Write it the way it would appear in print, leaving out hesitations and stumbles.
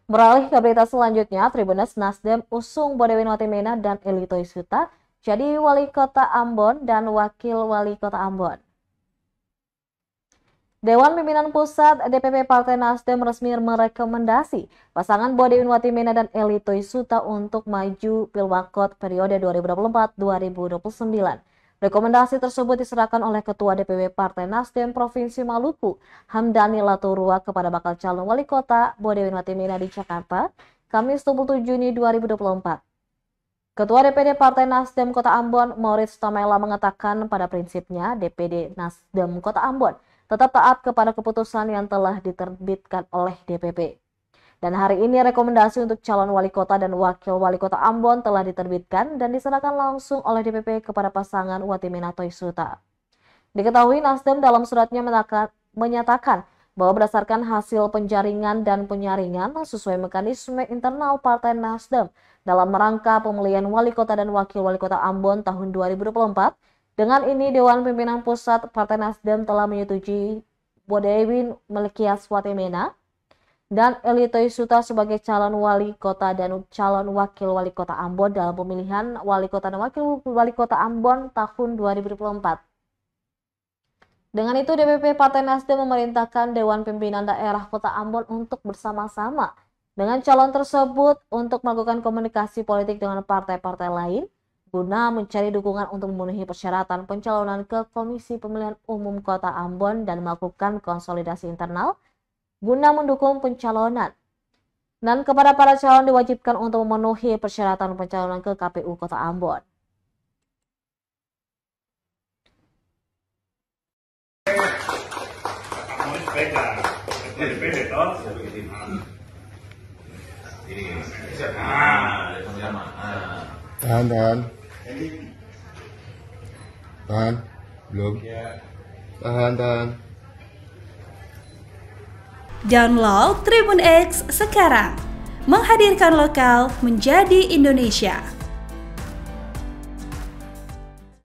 Beralih ke berita selanjutnya, Tribuners Nasdem usung Bodewi Watimena dan Eli Toisuta jadi Wali Kota Ambon dan Wakil Wali Kota Ambon. Dewan Pimpinan Pusat DPP Partai Nasdem resmi merekomendasi pasangan Bodewi Watimena dan Eli Toisuta untuk maju Pilwakot periode 2024-2029. Rekomendasi tersebut diserahkan oleh Ketua DPP Partai Nasdem Provinsi Maluku, Hamdani Laturua, kepada bakal calon wali kota Bodewi Watimena di Jakarta, Kamis 27 Juni 2024. Ketua DPD Partai Nasdem Kota Ambon, Moritz Tamela, mengatakan pada prinsipnya DPD Nasdem Kota Ambon tetap taat kepada keputusan yang telah diterbitkan oleh DPP. Dan hari ini rekomendasi untuk calon wali kota dan wakil wali kota Ambon telah diterbitkan dan diserahkan langsung oleh DPP kepada pasangan Watimena Toisuta. Diketahui Nasdem dalam suratnya menyatakan bahwa berdasarkan hasil penjaringan dan penyaringan sesuai mekanisme internal Partai Nasdem dalam rangka pemilihan wali kota dan wakil wali kota Ambon tahun 2024, dengan ini Dewan Pimpinan Pusat Partai Nasdem telah menyetujui Bodewi Melkias Watimena dan Eli Toisuta sebagai calon wali kota dan calon wakil wali kota Ambon dalam pemilihan wali kota dan wakil wali kota Ambon tahun 2024. Dengan itu, DPP Partai Nasdem memerintahkan Dewan Pimpinan Daerah Kota Ambon untuk bersama-sama dengan calon tersebut untuk melakukan komunikasi politik dengan partai-partai lain guna mencari dukungan untuk memenuhi persyaratan pencalonan ke Komisi Pemilihan Umum Kota Ambon dan melakukan konsolidasi internal guna mendukung pencalonan. Dan kepada para calon diwajibkan untuk memenuhi persyaratan pencalonan ke KPU Kota Ambon. Tahan, belum. Tahan. Download Tribun X sekarang, menghadirkan lokal menjadi Indonesia.